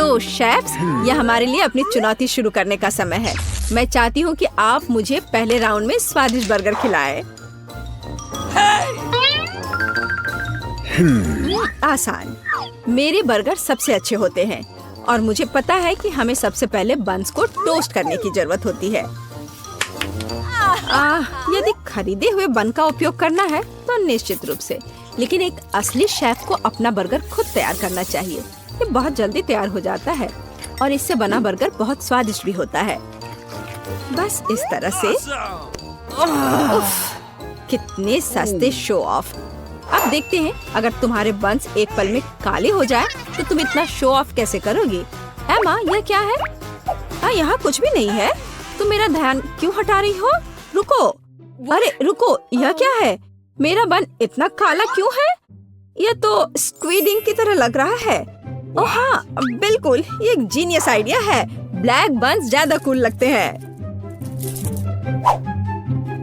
तो शेफ्स, यह हमारे लिए अपनी चुनौती शुरू करने का समय है। मैं चाहती हूँ कि आप मुझे पहले राउंड में स्वादिष्ट बर्गर खिलाएं। आसान। मेरे बर्गर सबसे अच्छे होते हैं और मुझे पता है कि हमें सबसे पहले बन्स को टोस्ट करने की जरूरत होती है। यदि खरीदे हुए बन का उपयोग करना है तो निश्चित रूप से, लेकिन एक असली शेफ को अपना बर्गर खुद तैयार करना चाहिए। ये बहुत जल्दी तैयार हो जाता है और इससे बना बर्गर बहुत स्वादिष्ट भी होता है। बस इस तरह से। कितने सस्ते शो ऑफ। अब देखते हैं, अगर तुम्हारे बन्स एक पल में काले हो जाए तो तुम इतना शो ऑफ कैसे करोगी। एमा, यह क्या है? यहाँ कुछ भी नहीं है। तुम मेरा ध्यान क्यों हटा रही हो? रुको। अरे रुको, यह क्या है? मेरा बन इतना काला क्यों है? यह तो स्क्विड इंक की तरह लग रहा है। ओह हाँ, बिल्कुल, ये एक जीनियस आइडिया है। ब्लैक बन्स ज्यादा कूल लगते हैं।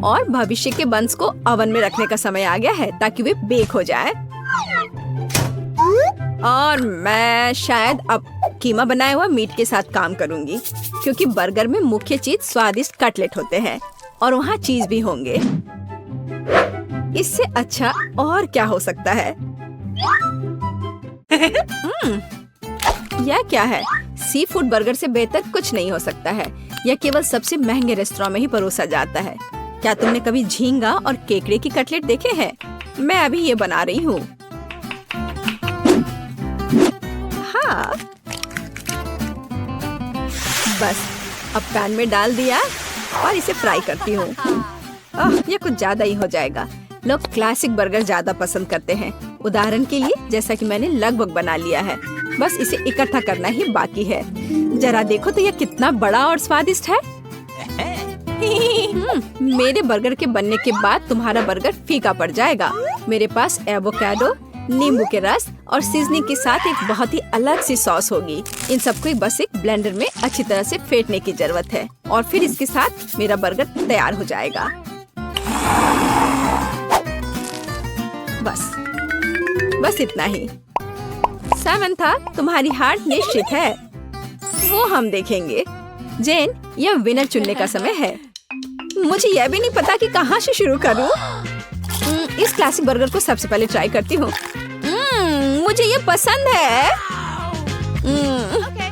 और भविष्य के बन्स को ओवन में रखने का समय आ गया है ताकि वे बेक हो जाए। और मैं शायद अब कीमा बनाया हुआ मीट के साथ काम करूंगी, क्योंकि बर्गर में मुख्य चीज स्वादिष्ट कटलेट होते हैं और वहाँ चीज भी होंगे। इससे अच्छा और क्या हो सकता है? यह क्या है? सी फूड बर्गर से बेहतर कुछ नहीं हो सकता है। यह केवल सबसे महंगे रेस्टोरेंट में ही परोसा जाता है। क्या तुमने कभी झींगा और केकड़े की कटलेट देखे हैं? मैं अभी ये बना रही हूँ। हाँ, बस अब पैन में डाल दिया और इसे फ्राई करती हूँ। ये कुछ ज्यादा ही हो जाएगा। लोग क्लासिक बर्गर ज्यादा पसंद करते हैं। उदाहरण के लिए, जैसा कि मैंने लगभग बना लिया है, बस इसे इकट्ठा करना ही बाकी है। जरा देखो तो यह कितना बड़ा और स्वादिष्ट है। मेरे बर्गर के बनने के बाद तुम्हारा बर्गर फीका पड़ जाएगा। मेरे पास एवोकाडो, नींबू के रस और सीजनिंग के साथ एक बहुत ही अलग सी सॉस होगी। इन सबको बस एक ब्लेंडर में अच्छी तरह से फेंटने की जरूरत है और फिर इसके साथ मेरा बर्गर तैयार हो जाएगा। बस इतना ही। सामंथा, तुम्हारी हार निश्चित है। वो हम देखेंगे। जेन, यह विनर चुनने का समय है। मुझे यह भी नहीं पता कि कहाँ से शुरू करूँ। इस क्लासिक बर्गर को सबसे पहले ट्राई करती हूँ। मुझे ये पसंद है।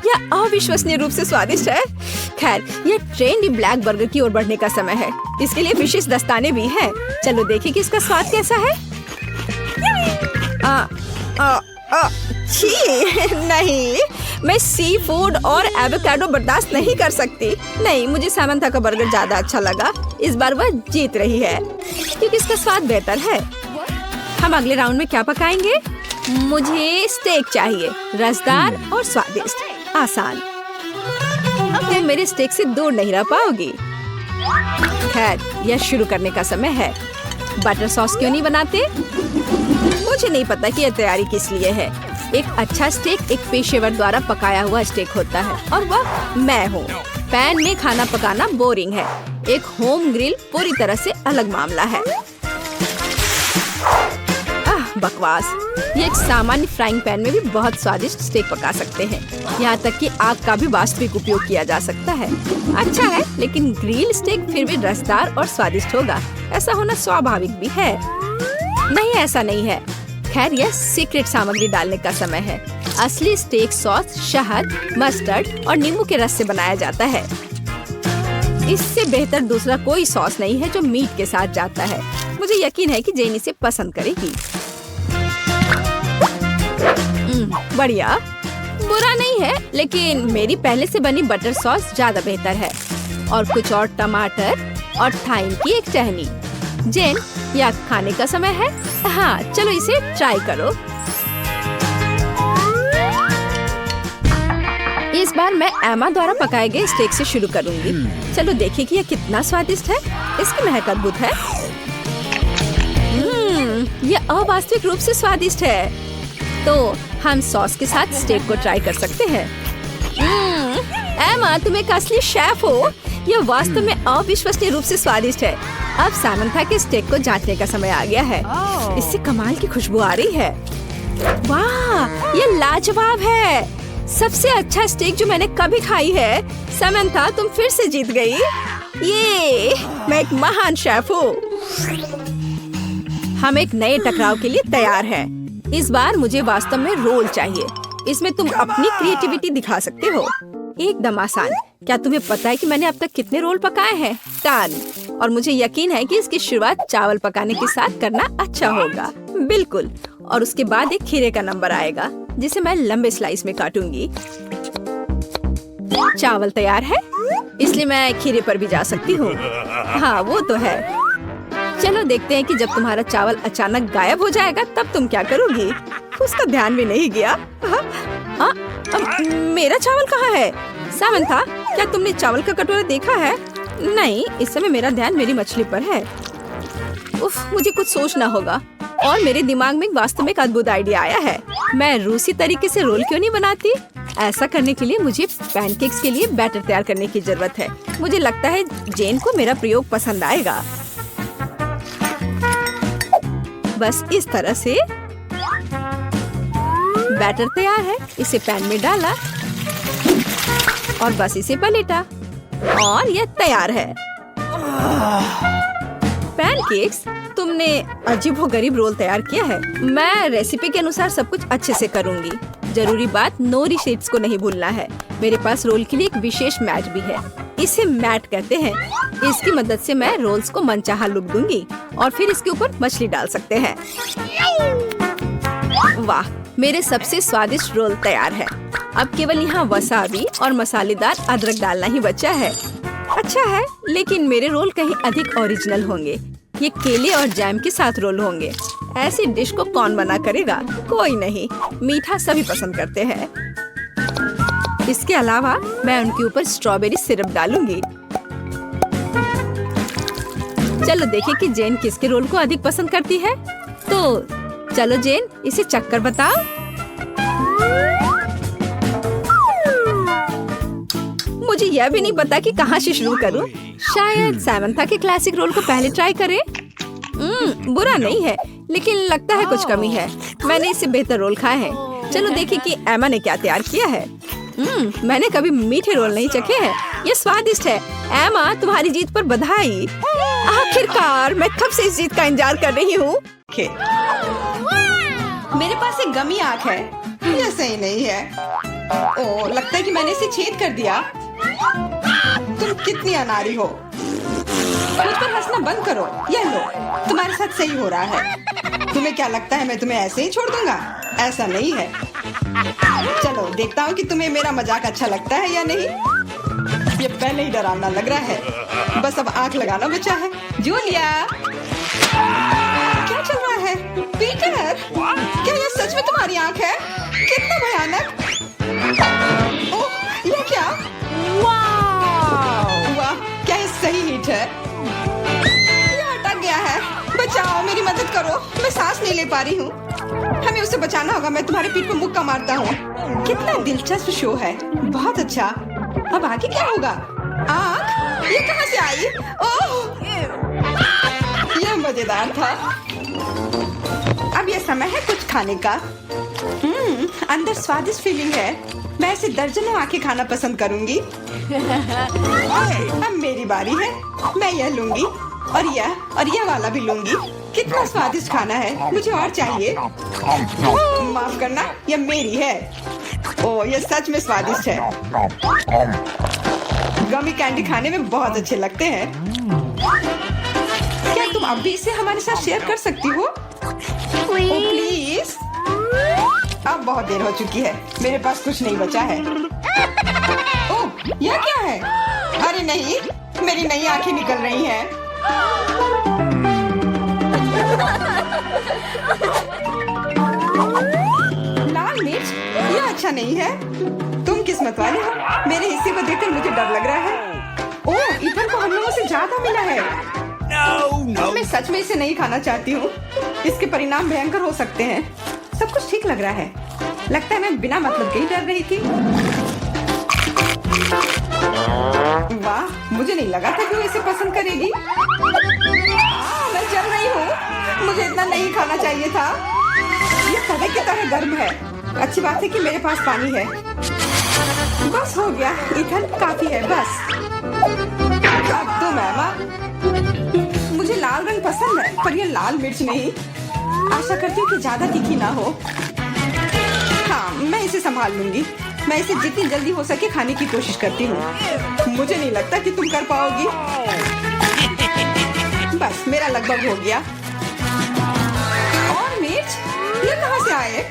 यह अविश्वसनीय रूप से स्वादिष्ट है। खैर, यह ट्रेंडी ब्लैक बर्गर की ओर बढ़ने का समय है। इसके लिए विशेष दस्ताने भी हैं। चलो देखें कि इसका स्वाद कैसा है। छी, नहीं, मैं सी फूड और एवोकाडो बर्दाश्त नहीं कर सकती। नहीं, मुझे सामंथा का बर्गर ज्यादा अच्छा लगा। इस बार वह जीत रही है क्योंकि इसका स्वाद बेहतर है। हम अगले राउंड में क्या पकाएंगे? मुझे स्टेक चाहिए, रसदार और स्वादिष्ट। आसान। तुम मेरे स्टेक से दूर नहीं रह पाओगी। खैर, यह शुरू करने का समय है। बटर सॉस क्यों नहीं बनाते? मुझे नहीं पता कि यह तैयारी किस लिए है। एक अच्छा स्टेक एक पेशेवर द्वारा पकाया हुआ स्टेक होता है और वह मैं हूँ। पैन में खाना पकाना बोरिंग है। एक होम ग्रिल पूरी तरह से अलग मामला है। बकवास। ये एक सामान्य फ्राइंग पैन में भी बहुत स्वादिष्ट स्टेक पका सकते हैं। यहाँ तक कि आग का भी वास्तविक उपयोग किया जा सकता है। अच्छा है, लेकिन ग्रिल स्टेक फिर भी रसदार और स्वादिष्ट होगा। ऐसा होना स्वाभाविक भी है। नहीं, ऐसा नहीं है। खैर, यह सीक्रेट सामग्री डालने का समय है। असली स्टेक सॉस शहद, मस्टर्ड और नींबू के रस से बनाया जाता है। इससे बेहतर दूसरा कोई सॉस नहीं है जो मीट के साथ जाता है। मुझे यकीन है कि जेन इसे पसंद करेगी। बढ़िया। बुरा नहीं है, लेकिन मेरी पहले से बनी बटर सॉस ज्यादा बेहतर है। और कुछ और टमाटर और थाइम की एक टहनी। जेन, यह खाने का समय है। हाँ, चलो इसे ट्राई करो। इस बार मैं एमा द्वारा पकाए गए स्टेक से शुरू करूंगी। चलो देखिए कि यह कितना स्वादिष्ट है। इसकी महक अद्भुत है। यह अवास्तविक रूप से स्वादिष्ट है। तो हम सॉस के साथ स्टेक को ट्राई कर सकते हैं। एमा, तुम एक असली शेफ हो। यह वास्तव में अविश्वसनीय रूप से स्वादिष्ट है। अब सामंथा के स्टेक को जांचने का समय आ गया है। इससे कमाल की खुशबू आ रही है। वाह, ये लाजवाब है। सबसे अच्छा स्टेक जो मैंने कभी खाई है। समंथा, तुम फिर से जीत गई। ये मैं एक महान शेफ हूँ। हम एक नए टकराव के लिए तैयार हैं। इस बार मुझे वास्तव में रोल चाहिए। इसमें तुम अपनी क्रिएटिविटी दिखा सकते हो। एकदम आसान। क्या तुम्हें पता है कि मैंने अब तक कितने रोल पकाए हैं? 10। और मुझे यकीन है कि इसकी शुरुआत चावल पकाने के साथ करना अच्छा होगा। बिल्कुल। और उसके बाद एक खीरे का नंबर आएगा जिसे मैं लंबे स्लाइस में काटूंगी। चावल तैयार है, इसलिए मैं खीरे पर भी जा सकती हूँ। हाँ, वो तो है। चलो देखते हैं कि जब तुम्हारा चावल अचानक गायब हो जाएगा तब तुम क्या करोगी। उसका ध्यान भी नहीं गया। मेरा चावल कहाँ है? सामंथा, क्या तुमने चावल का कटोरा देखा है? नहीं, इस समय मेरा ध्यान मेरी मछली पर है। उफ, मुझे कुछ सोचना होगा। और मेरे दिमाग में वास्तव में एक अद्भुत आइडिया आया है। मैं रूसी तरीके से रोल क्यों नहीं बनाती? ऐसा करने के लिए मुझे पैनकेक्स के लिए बैटर तैयार करने की जरूरत है। मुझे लगता है जेन को मेरा प्रयोग पसंद आएगा। बस इस तरह से बैटर तैयार है। इसे पैन में डाला और बस इसे पलटा और यह तैयार है। पैनकेक्स, तुमने अजीबोगरीब रोल तैयार किया है। मैं रेसिपी के अनुसार सब कुछ अच्छे से करूंगी। जरूरी बात, नोरी शीट्स को नहीं भूलना है। मेरे पास रोल के लिए एक विशेष मैट भी है। इसे मैट कहते हैं। इसकी मदद से मैं रोल्स को मनचाहा लुक दूंगी और फिर इसके ऊपर मछली डाल सकते हैं। वाह, मेरे सबसे स्वादिष्ट रोल तैयार है। अब केवल यहाँ वसाबी और मसालेदार अदरक डालना ही बचा है। अच्छा है, लेकिन मेरे रोल कहीं अधिक ओरिजिनल होंगे। ये केले और जैम के साथ रोल होंगे। ऐसी डिश को कौन मना करेगा? कोई नहीं, मीठा सभी पसंद करते हैं। इसके अलावा मैं उनके ऊपर स्ट्रॉबेरी सिरप डालूंगी। चलो देखें कि जेन किसके रोल को अधिक पसंद करती है। तो चलो जेन, इसे चक्कर बताओ। मुझे यह भी नहीं पता कि कहाँ से शुरू करूं। शायद सामंथा के क्लासिक रोल को पहले ट्राई करें। बुरा नहीं है, लेकिन लगता है कुछ कमी है। मैंने इससे बेहतर रोल खाए हैं। चलो देखें कि एमा ने क्या तैयार किया है। मैंने कभी मीठे रोल नहीं चखे हैं। ये स्वादिष्ट है। एमा, तुम्हारी जीत पर बधाई। आखिरकार, मैं कब से इस जीत का इंतजार कर रही हूँ। मेरे पास एक गमी आँख है। यह सही नहीं है। ओह, लगता है कि मैंने इसे छेद कर दिया। तुम कितनी अनाड़ी हो। मुझ पर हंसना बंद करो। यह लो, तुम्हारे साथ सही हो रहा है। तुम्हें क्या लगता है मैं तुम्हें ऐसे ही छोड़ दूंगा? ऐसा नहीं है। चलो देखता हूँ कि तुम्हें मेरा मजाक अच्छा लगता है या नहीं। ये पहले ही डरावना लग रहा है। बस अब आंख लगाना बचा है। जूलिया, क्या चल रहा है? पीटर, क्या यह सच में तुम्हारी आंख है? कितना भयानक। ओह, यह क्या? वाह, क्या ये सही हिट है? यह अटक गया है। बचाओ, मेरी मदद करो। मैं सांस नहीं ले पा रही हूँ। हमें उसे बचाना होगा। मैं तुम्हारे पीठ पर मुक्का मारता हूँ। कितना दिलचस्प शो है। बहुत अच्छा। अब आगे क्या होगा? आँख, ये कहाँ से आई? ओह, यह मजेदार था। अब यह समय है कुछ खाने का। अंदर स्वादिष्ट फीलिंग है। मैं ऐसे दर्जनों आंखें खाना पसंद करूंगी। अब मेरी बारी है। मैं यह लूंगी और यह वाला भी लूंगी। कितना स्वादिष्ट खाना है। मुझे और चाहिए। माफ करना, यह मेरी है। ओह, यह सच में स्वादिष्ट है। गमी कैंडी खाने में बहुत अच्छे लगते हैं। क्या तुम अब भी इसे हमारे साथ शेयर कर सकती हो? प्लीज। अब बहुत देर हो चुकी है। मेरे पास कुछ नहीं बचा है। ओह, यह क्या है? अरे नहीं, मेरी नई आंखें निकल रही हैं। लाल मिर्च, यह अच्छा नहीं है। तुम किस्मत वाले हो। मेरे हिस्से को देखकर मुझे डर लग रहा है। ओह, इथन को हम लोगों से ज्यादा मिला है। मैं सच में इसे नहीं खाना चाहती हूँ। इसके परिणाम भयंकर हो सकते हैं। सब कुछ ठीक लग रहा है। लगता है मैं बिना मतलब के ही डर रही थी। वाह, मुझे नहीं लगा था कि वो इसे पसंद करेगी। मैं जल रही हूँ। मुझे इतना नहीं खाना चाहिए था। ये तवे की तरह गर्म है। अच्छी बात है कि मेरे पास पानी है। बस हो गया इथन, काफी है बस। अब तुम एमा। मुझे लाल रंग पसंद है पर ये लाल मिर्च नहीं। आशा करती हूँ कि ज्यादा तीखी ना हो। हाँ, मैं इसे संभाल लूंगी। मैं इसे जितनी जल्दी हो सके खाने की कोशिश करती हूँ। मुझे नहीं लगता कि तुम कर पाओगी। बस मेरा लगभग हो गया। और मिर्च ये कहाँ से आए?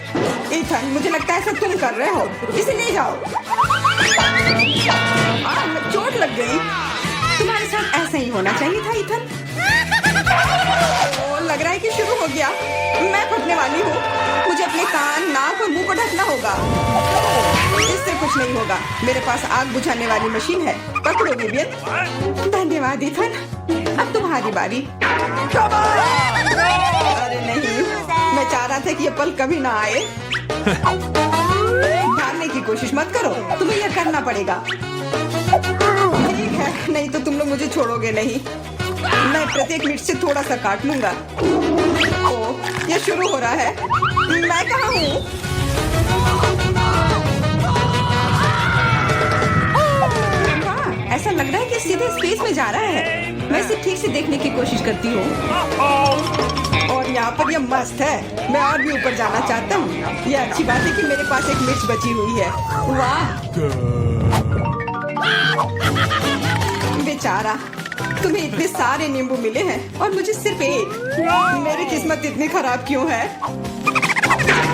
इथन, मुझे लगता है ऐसा तुम कर रहे हो। इसे ले जाओ। चोट लग गई। तुम्हारे साथ ऐसा ही होना चाहिए था इथन। लग रहा है कि शुरू हो गया। मैं फटने वाली हूँ। मुझे अपने कान, नाक और मुंह को ढकना होगा। इससे कुछ नहीं होगा। मेरे पास आग बुझाने वाली मशीन है। पकड़ो विवियन। धन्यवाद इथन। अब तुम्हारी बारी। अरे नहीं, मैं चाह रहा था कि ये पल कभी ना आए। भागने की कोशिश मत करो, तुम्हें यह करना पड़ेगा। ठीक है, नहीं तो तुम लोग मुझे छोड़ोगे नहीं। मैं प्रत्येक मिनट से थोड़ा सा काट लूंगा। ओह, ये शुरू हो रहा है। मैं कहाँ हूँ? वाह, ऐसा लग रहा है कि सीधे स्पेस में जा रहा है। मैं इसे ठीक से देखने की कोशिश करती हूँ। और यहाँ पर यह मस्त है। मैं और भी ऊपर जाना चाहता हूँ। यह अच्छी बात है कि मेरे पास एक मिर्च बची हुई है। वाह, बेचारा, तुम्हें इतने सारे नींबू मिले हैं और मुझे सिर्फ एक। मेरी किस्मत इतनी खराब क्यों है?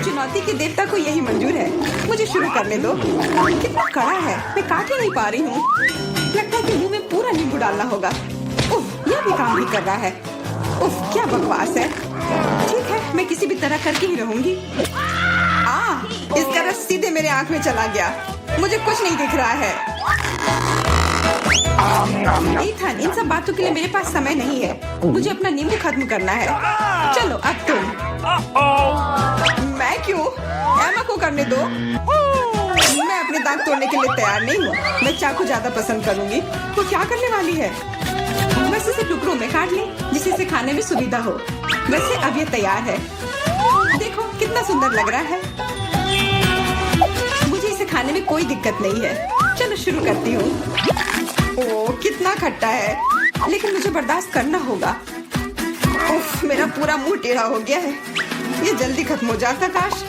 चुनौती के देवता को यही मंजूर है। मुझे शुरू करने दो। कितना कड़ा है, मैं काट ही नहीं पा रही हूँ। लगता है कि मुंह में पूरा नींबू डालना होगा। उफ, यह भी काम नहीं कर रहा है। उफ, क्या बकवास है। ठीक है, मैं किसी भी तरह करके ही रहूंगी। इसका रस सीधे मेरे आंख में चला गया। मुझे कुछ नहीं दिख रहा है। इथन, इन सब बातों के लिए मेरे पास समय नहीं है। मुझे अपना नींबू खत्म करना है। चलो अब तुम। मैं क्यों? एमा को करने दो। मैं अपने दांत तोड़ने के लिए तैयार नहीं हूँ। मैं चाकू ज्यादा पसंद करूंगी। वो क्या करने वाली है? बस इसे टुकड़ों में काट ले, जिससे इसे खाने में सुविधा हो। वैसे अब ये तैयार है। देखो कितना सुंदर लग रहा है। मुझे इसे खाने में कोई दिक्कत नहीं है। चलो शुरू करती हूँ। ओह, कितना खट्टा है, लेकिन मुझे बर्दाश्त करना होगा। उफ, मेरा पूरा मुंह टेढ़ा हो गया है। ये जल्दी खत्म हो जाता काश।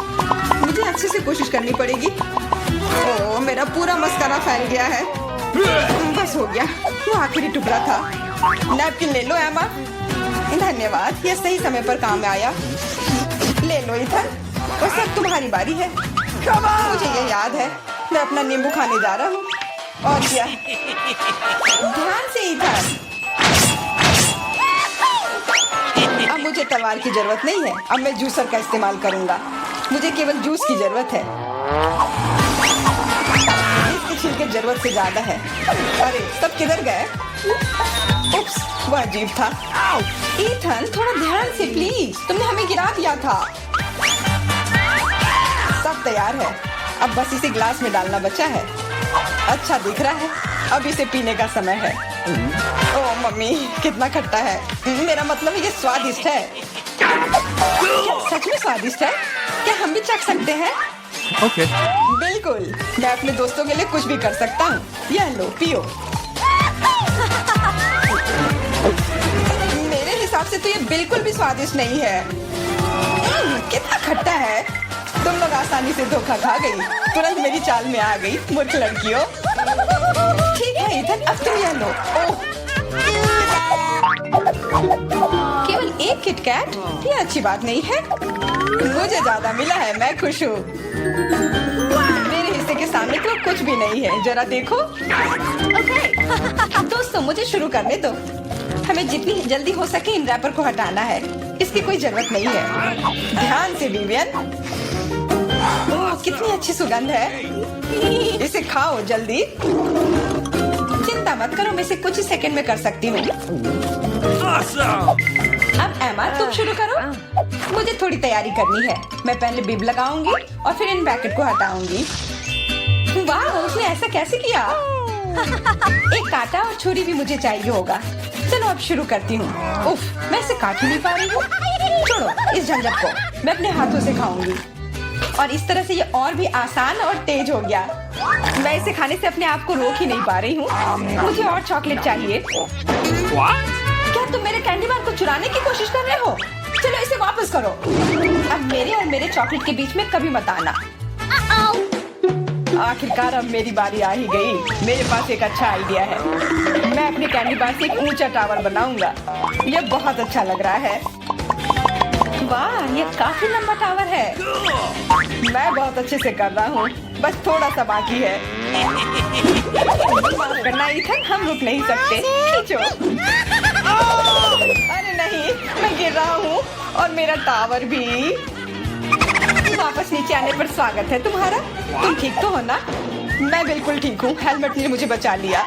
मुझे अच्छे से कोशिश करनी पड़ेगी। ओह, मेरा पूरा मस्कारा फैल गया है। बस हो गया, वो आखिरी टुकड़ा था। नैपकिन ले लो एमा। धन्यवाद, यह सही समय पर काम आया। ले लो इथन, बस अब तुम्हारी बारी है। मुझे ये याद है, मैं अपना नींबू खाने जा रहा हूँ। और क्या? ध्यान से इथन। अब मुझे तलवार की जरूरत नहीं है। अब मैं जूसर का इस्तेमाल करूंगा। मुझे केवल जूस की जरूरत है। इसके छिलके जरूरत से ज्यादा है। अरे सब किधर गए? उप्स, वह अजीब था। इथन, थोड़ा ध्यान से प्लीज। तुमने हमें गिरा दिया था। सब तैयार है। अब बस इसे ग्लास में डालना बचा है। अच्छा दिख रहा है। अब इसे पीने का समय है। ओह मम्मी, कितना खट्टा है। मेरा मतलब ये स्वादिष्ट है। क्या सच में स्वादिष्ट है? क्या हम भी चख सकते हैं? ओके। बिल्कुल, मैं अपने दोस्तों के लिए कुछ भी कर सकता हूँ। यह लो, पियो। मेरे हिसाब से तो ये बिल्कुल भी स्वादिष्ट नहीं है। कितना खट्टा है। तुम लोग आसानी से धोखा खा गई। तुरंत मेरी चाल में आ गई, मूर्ख लड़कियों। ठीक है इथन, अब तुम यह लो। ओह, केवल एक किटकैट? ये अच्छी बात नहीं है। मुझे ज्यादा मिला है, मैं खुश हूँ। मेरे हिस्से के सामने तो कुछ भी नहीं है। जरा देखो। ओके, दोस्तों मुझे शुरू करने दो। हमें जितनी जल्दी हो सके इन रैपर को हटाना है। इसकी कोई जरूरत नहीं है। ध्यान से विवियन। ओह, कितनी अच्छी सुगंध है। इसे खाओ जल्दी। चिंता मत करो, मैं इसे कुछ ही सेकंड में कर सकती हूँ। अब एमा तुम शुरू करो। मुझे थोड़ी तैयारी करनी है। मैं पहले बिब लगाऊंगी और फिर इन पैकेट को हटाऊंगी। वाह, उसने ऐसा कैसे किया? एक कांटा और छुरी भी मुझे चाहिए होगा। चलो अब शुरू करती हूँ। उफ, मैं इसे काट ही नहीं पा रही हूँ। छोड़ो इस झंझट को, मैं अपने हाथों से खाऊंगी। और इस तरह से ये और भी आसान और तेज हो गया। मैं इसे खाने से अपने आप को रोक ही नहीं पा रही हूँ। मुझे और चॉकलेट चाहिए। क्या तुम मेरे कैंडी बार को चुराने की कोशिश कर रहे हो? चलो इसे वापस करो। अब मेरे और मेरे चॉकलेट के बीच में कभी मत आना। आखिरकार अब मेरी बारी आ ही गई। मेरे पास एक अच्छा आइडिया है। मैं अपने कैंडी बार से एक ऊंचा टावर बनाऊंगा। ये बहुत अच्छा लग रहा है। वाह, ये काफी लंबा टावर है। मैं बहुत अच्छे से कर रहा हूँ, बस थोड़ा सा बाकी है। माफ करना ईथन, हम रुक नहीं सकते। खींचो। अरे नहीं, मैं गिर रहा हूँ और मेरा टावर भी। वापस नीचे आने पर स्वागत है तुम्हारा। तुम ठीक तो हो ना? मैं बिल्कुल ठीक हूँ। हेलमेट ने मुझे बचा लिया।